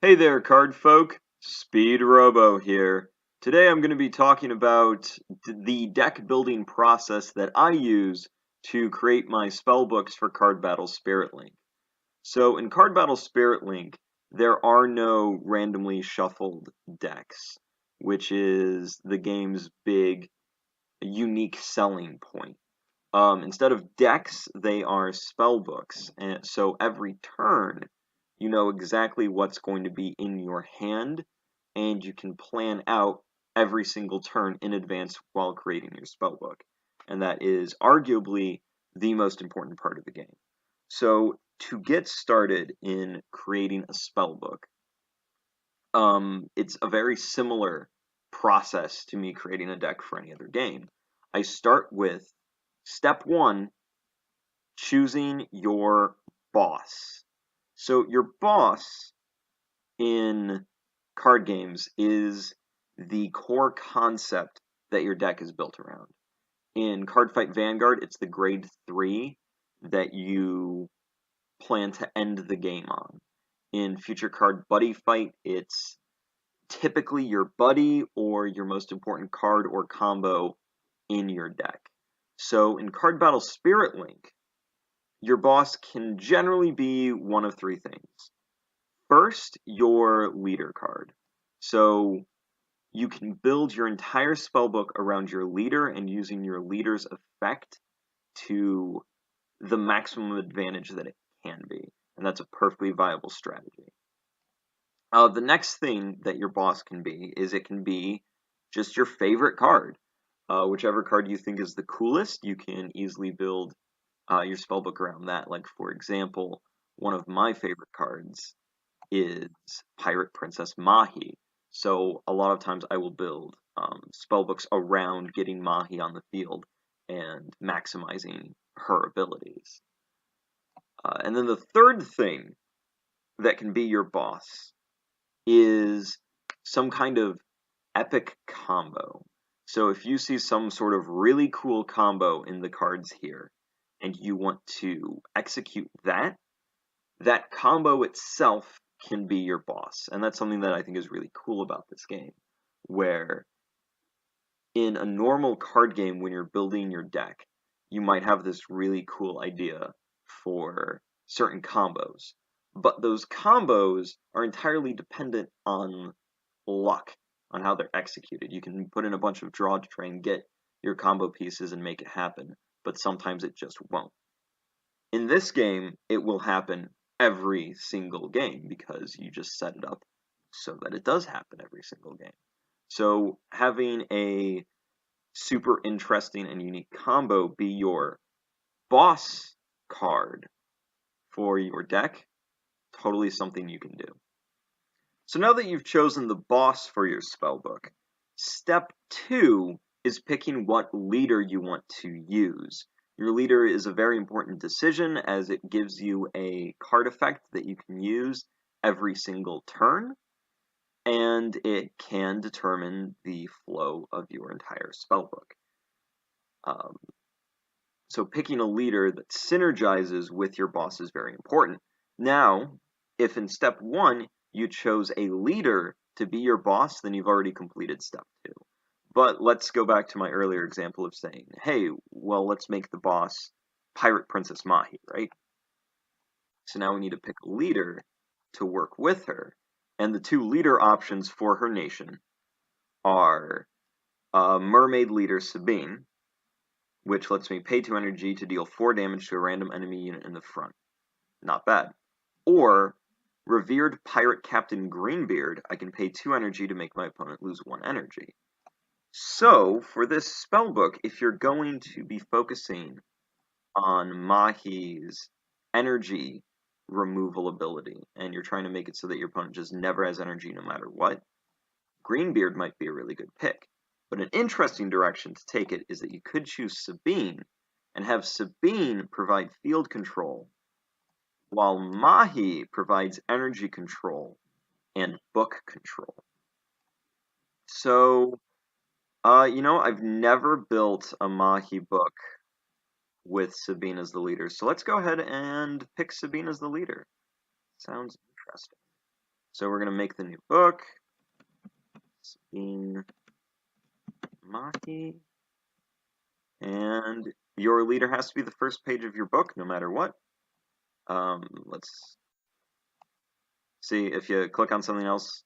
Hey there, card folk. Speedrobo here. Today I'm going to be talking about the deck building process that I use to create my spell books for Card Battle Spirit Link. So in Card Battle Spirit Link, there are no randomly shuffled decks, which is the game's big, unique selling point. Instead of decks, they are spell books, and so every turn, you know exactly what's going to be in your hand, and you can plan out every single turn in advance while creating your spell book. And that is arguably the most important part of the game. So to get started in creating a spell book, it's a very similar process to me creating a deck for any other game. I start with step one, choosing your boss. So your boss in card games is the core concept that your deck is built around. In Cardfight Vanguard, it's the grade 3 that you plan to end the game on. In Future Card Buddy Fight, it's typically your buddy or your most important card or combo in your deck. So in Card Battle Spirit Link, your boss can generally be one of three things. First, your leader card. So you can build your entire spellbook around your leader and using your leader's effect to the maximum advantage that it can be. And that's a perfectly viable strategy. The next thing that your boss can be is it can be just your favorite card. Whichever card you think is the coolest, you can easily build your spellbook around that. Like, for example, one of my favorite cards is Pirate Princess Mahi. So a lot of times I will build spellbooks around getting Mahi on the field and maximizing her abilities. And then the third thing that can be your boss is some kind of epic combo. So if you see some sort of really cool combo in the cards here, and you want to execute that, that combo itself can be your boss. And that's something that I think is really cool about this game, where in a normal card game, when you're building your deck, you might have this really cool idea for certain combos. But those combos are entirely dependent on luck, on how they're executed. You can put in a bunch of draw to try and get your combo pieces and make it happen, but sometimes it just won't. In this game, it will happen every single game because you just set it up so that it does happen every single game. So having a super interesting and unique combo be your boss card for your deck, totally something you can do. So now that you've chosen the boss for your spellbook, step 2 is picking what leader you want to use. Your leader is a very important decision as it gives you a card effect that you can use every single turn, and it can determine the flow of your entire spellbook. So picking a leader that synergizes with your boss is very important. Now, if in step 1 you chose a leader to be your boss, then you've already completed step 2. But let's go back to my earlier example of saying, hey, well, let's make the boss Pirate Princess Mahi, right? So now we need to pick a leader to work with her. And the two leader options for her nation are Mermaid Leader Sabine, which lets me pay 2 energy to deal 4 damage to a random enemy unit in the front. Not bad. Or Revered Pirate Captain Greenbeard, I can pay 2 energy to make my opponent lose 1 energy. So, for this spellbook, if you're going to be focusing on Mahi's energy removal ability, and you're trying to make it so that your opponent just never has energy no matter what, Greenbeard might be a really good pick. But an interesting direction to take it is that you could choose Sabine and have Sabine provide field control, while Mahi provides energy control and book control. So, I've never built a Mahi book with Sabine as the leader, so let's go ahead and pick Sabine as the leader. Sounds interesting. So we're going to make the new book. Sabine Mahi. And your leader has to be the first page of your book, no matter what. Let's see, if you click on something else,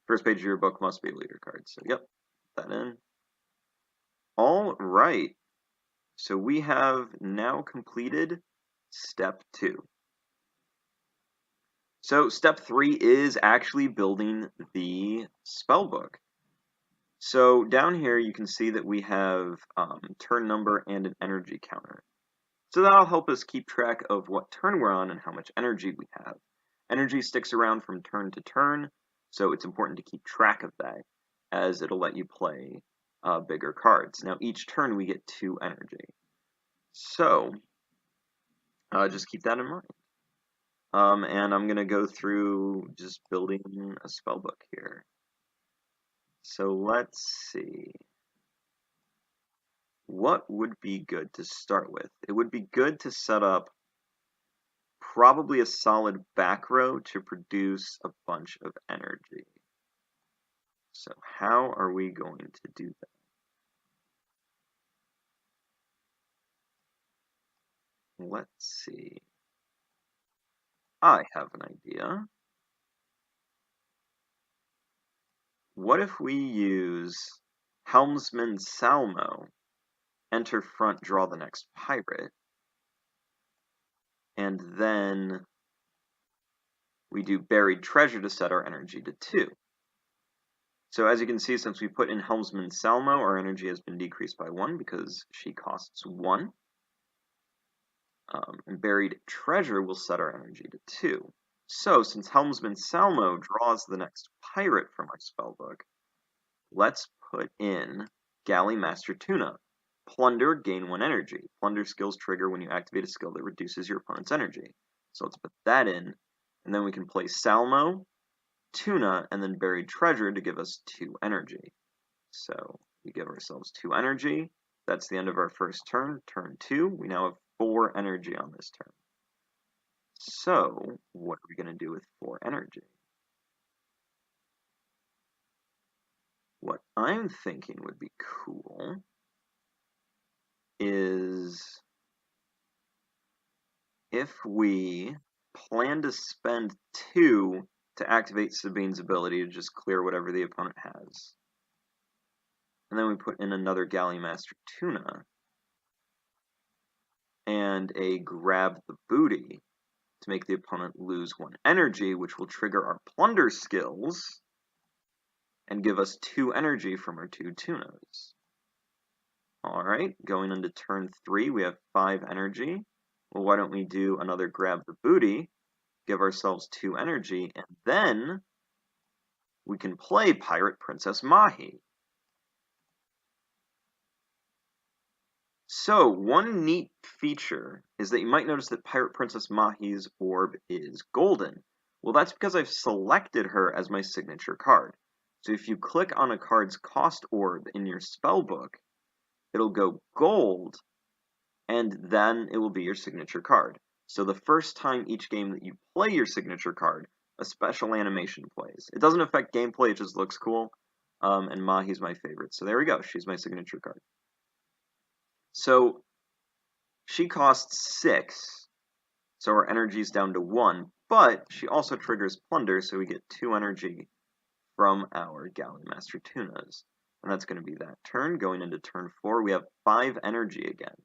first page of your book must be a leader card. So, yep, put that in. All right. So we have now completed step 2. So step 3 is actually building the spell book. So down here you can see that we have turn number and an energy counter. So that'll help us keep track of what turn we're on and how much energy we have. Energy sticks around from turn to turn, so it's important to keep track of that, as it'll let you play bigger cards. Now each turn we get 2 energy. So just keep that in mind. And I'm going to go through just building a spell book here. So let's see. What would be good to start with? It would be good to set up probably a solid back row to produce a bunch of energy. So how are we going to do that? Let's see. I have an idea. What if we use Helmsman Salmo, enter front, draw the next pirate, and then we do buried treasure to set our energy to 2. So as you can see, since we put in Helmsman Salmo, our energy has been decreased by 1 because she costs 1. And buried treasure will set our energy to 2. So since Helmsman Salmo draws the next pirate from our spellbook, let's put in Galley Master Tuna. Plunder, gain 1 energy. Plunder skills trigger when you activate a skill that reduces your opponent's energy. So let's put that in, and then we can play Salmo, Tuna, and then buried treasure to give us 2 energy. So we give ourselves 2 energy. That's the end of our first turn. Turn 2. We now have 4 energy on this turn. So what are we going to do with 4 energy? What I'm thinking would be cool is if we plan to spend 2 to activate Sabine's ability to just clear whatever the opponent has. And then we put in another Galley Master Tuna and a Grab the Booty to make the opponent lose 1 energy, which will trigger our Plunder skills and give us 2 energy from our 2 tunas. Alright, going into turn 3, we have 5 energy. Well, why don't we do another Grab the Booty, give ourselves 2 energy, and then we can play Pirate Princess Mahi. So, one neat feature is that you might notice that Pirate Princess Mahi's orb is golden. Well, that's because I've selected her as my signature card. So if you click on a card's cost orb in your spellbook, it'll go gold, and then it will be your signature card. So the first time each game that you play your signature card, a special animation plays. It doesn't affect gameplay, it just looks cool, and Mahi's my favorite. So there we go, she's my signature card. So she costs 6, so our energy's down to 1, but she also triggers Plunder, so we get 2 energy from our Galley Master Tunas. And that's going to be that turn. Going into turn 4, we have 5 energy again.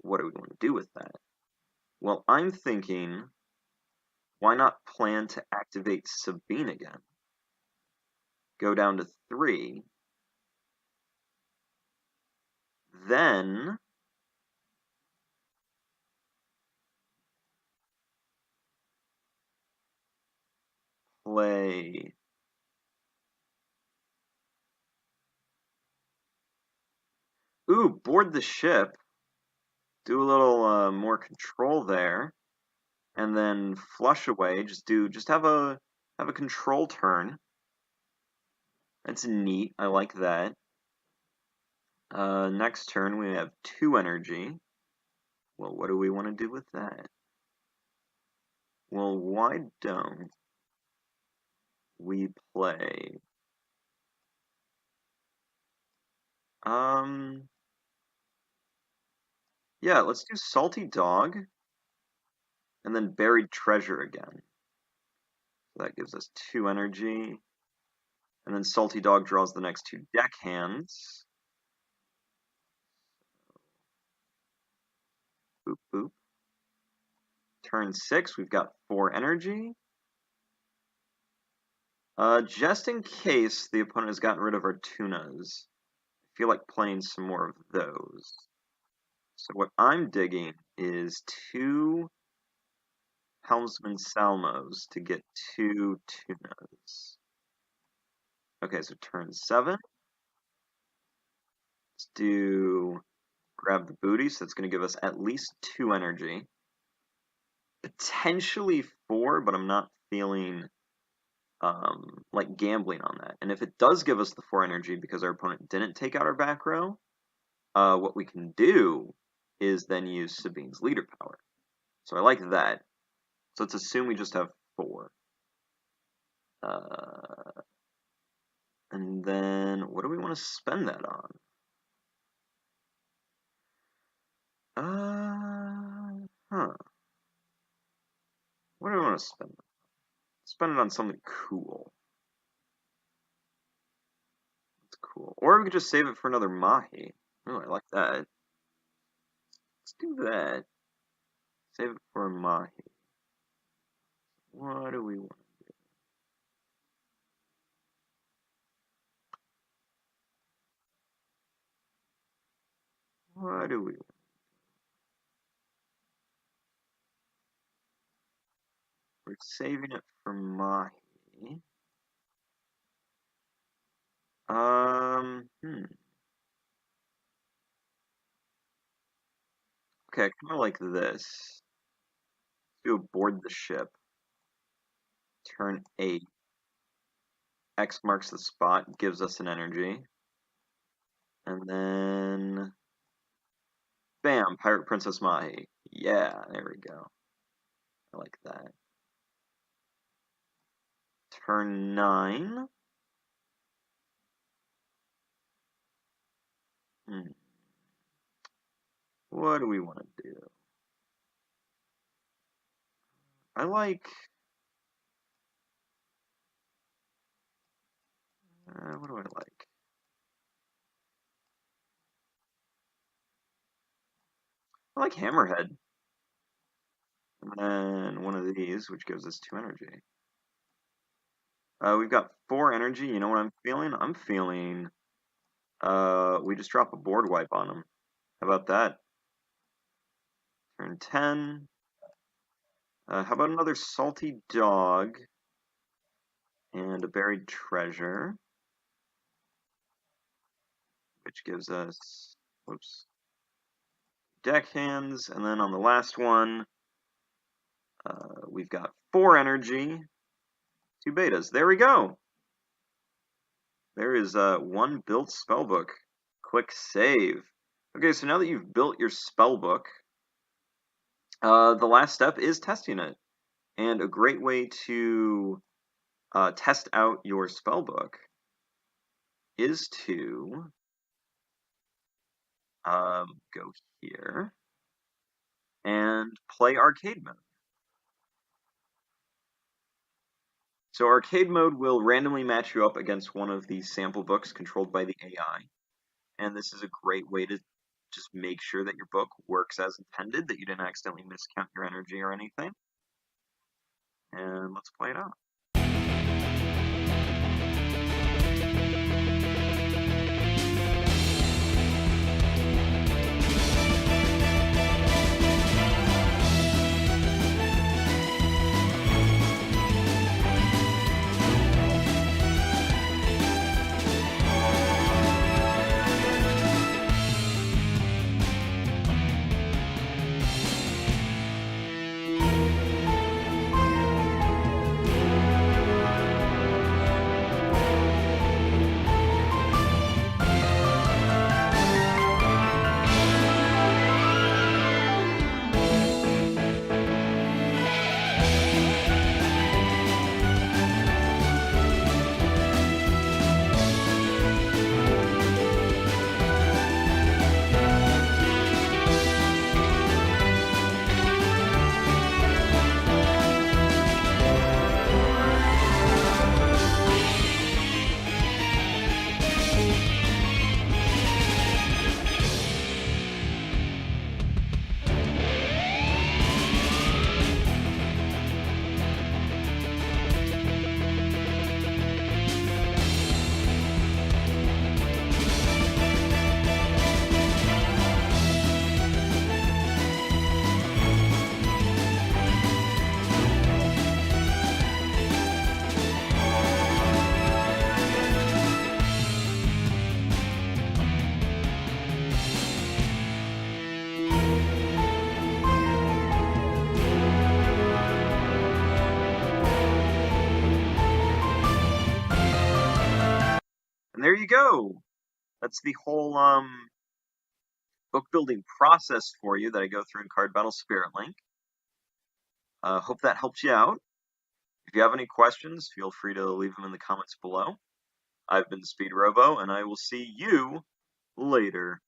What do we want to do with that? Well, I'm thinking, why not plan to activate Sabine again? Go down to 3. Then play board the ship. Do a little more control there, and then flush away. Just have a control turn. That's neat. I like that. Next turn we have 2 energy. Well, what do we want to do with that? Well, why don't we play yeah, let's do Salty Dog and then Buried Treasure again. So that gives us 2 energy. And then Salty Dog draws the next 2 deck hands. Boop, boop. Turn 6, we've got 4 energy. Just in case the opponent has gotten rid of our tunas, I feel like playing some more of those. So what I'm digging is 2 Helmsman Salmos to get 2 tunas. Okay, so turn 7. Let's do Grab the Booty, so that's going to give us at least 2 energy. Potentially 4, but I'm not feeling like gambling on that. And if it does give us the 4 energy because our opponent didn't take out our back row, what we can do is then use Sabine's leader power. So I like that. So let's assume we just have 4. And then what do we want to spend that on? What do we want to spend it on? Spend it on something cool. That's cool. Or we could just save it for another Mahi. Oh, I like that. Let's do that. Save it for a Mahi. What do we want to do? What do we want? We're saving it for Mahi. Okay, I kind of like this. Do aboard the ship. Turn 8. X marks the spot, gives us an energy. And then... Bam! Pirate Princess Mahi. Yeah, there we go. I like that. Turn 9. What do we want to do? I like... what do I like? I like Hammerhead. And then one of these, which gives us 2 energy. We've got 4 energy. You know what I'm feeling? I'm feeling... we just drop a board wipe on them. How about that? Turn 10. How about another Salty Dog and a Buried Treasure, which gives us, whoops, deck hands. And then on the last one, we've got 4 energy, 2 betas. There we go. There is 1 built spellbook. Click save. Okay, so now that you've built your spellbook, the last step is testing it. And a great way to test out your spellbook is to go here and play arcade mode. So arcade mode will randomly match you up against one of these sample books controlled by the AI. And this is a great way to just make sure that your book works as intended, that you didn't accidentally miscount your energy or anything. And let's play it out. there you go. That's the whole book building process for you that I go through in Card Battle Spirit Link. Hope that helps you out. If you have any questions, feel free to leave them in the comments below. I've been Speedrobo, and I will see you later.